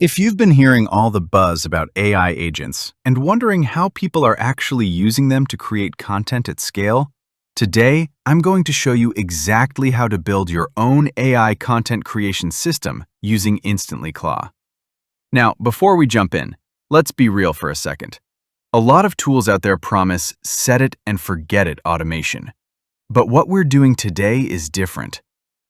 If you've been hearing all the buzz about AI agents and wondering how people are actually using them to create content at scale, today I'm going to show you exactly how to build your own AI content creation system using InstantlyClaw. Now, before we jump in, let's be real for a second. A lot of tools out there promise set it and forget it automation. But what we're doing today is different.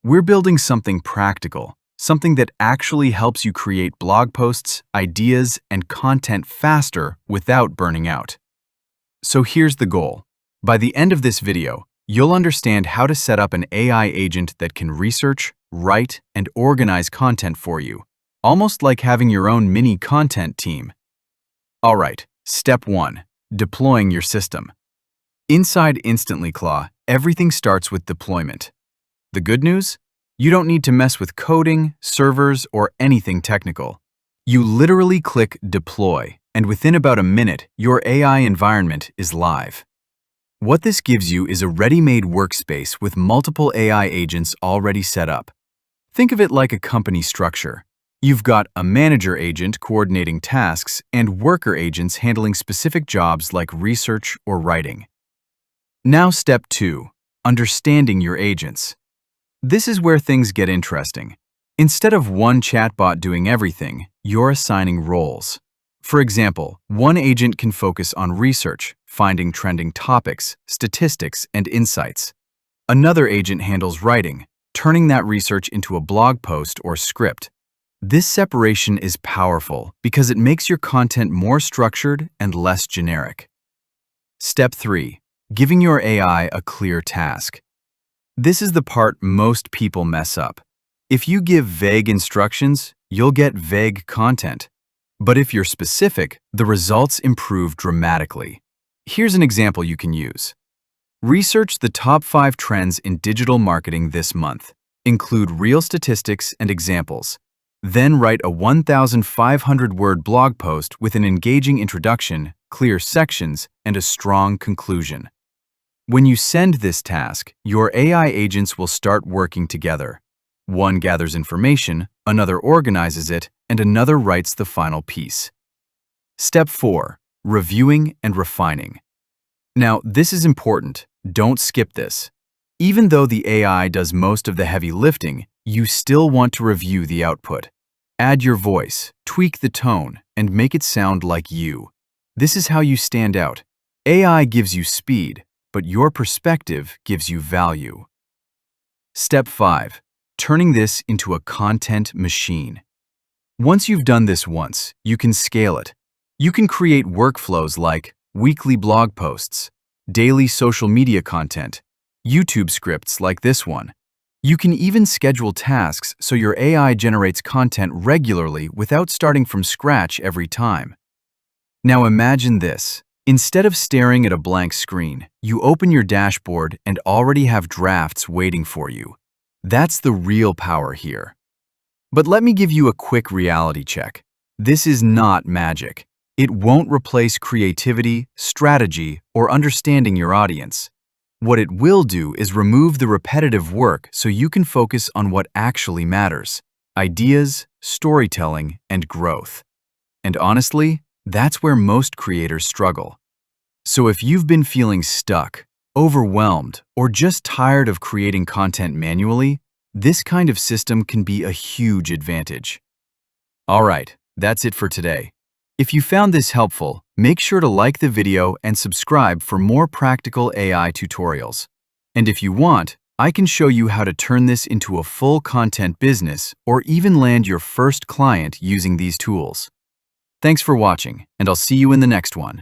We're building something practical. Something that actually helps you create blog posts, ideas, and content faster without burning out. So here's the goal. By the end of this video, you'll understand how to set up an AI agent that can research, write, and organize content for you, almost like having your own mini content team. All right, step 1, deploying your system. Inside InstantlyClaw, everything starts with deployment. The good news? You don't need to mess with coding, servers, or anything technical. You literally click Deploy, and within about a minute, your AI environment is live. What this gives you is a ready-made workspace with multiple AI agents already set up. Think of it like a company structure. You've got a manager agent coordinating tasks and worker agents handling specific jobs like research or writing. Now step 2, understanding your agents. This is where things get interesting. Instead of one chatbot doing everything, you're assigning roles. For example, one agent can focus on research, finding trending topics, statistics, and insights. Another agent handles writing, turning that research into a blog post or script. This separation is powerful because it makes your content more structured and less generic. Step 3, giving your AI a clear task. This is the part most people mess up. If you give vague instructions, you'll get vague content. But if you're specific, the results improve dramatically. Here's an example you can use. Research the top 5 trends in digital marketing this month. Include real statistics and examples. Then write a 1,500-word blog post with an engaging introduction, clear sections, and a strong conclusion. When you send this task, your AI agents will start working together. One gathers information, another organizes it, and another writes the final piece. Step 4, reviewing and refining. Now, this is important. Don't skip this. Even though the AI does most of the heavy lifting, you still want to review the output. Add your voice, tweak the tone, and make it sound like you. This is how you stand out. AI gives you speed, but your perspective gives you value. Step 5, turning this into a content machine. Once you've done this once, you can scale it. You can create workflows like weekly blog posts, daily social media content, YouTube scripts like this one. You can even schedule tasks so your AI generates content regularly without starting from scratch every time. Now imagine this. Instead of staring at a blank screen, you open your dashboard and already have drafts waiting for you. That's the real power here. But let me give you a quick reality check. This is not magic. It won't replace creativity, strategy, or understanding your audience. What it will do is remove the repetitive work so you can focus on what actually matters: ideas, storytelling, and growth. And honestly, that's where most creators struggle. So if you've been feeling stuck, overwhelmed, or just tired of creating content manually, this kind of system can be a huge advantage. All right, that's it for today. If you found this helpful, make sure to like the video and subscribe for more practical AI tutorials. And if you want, I can show you how to turn this into a full content business or even land your first client using these tools. Thanks for watching, and I'll see you in the next one.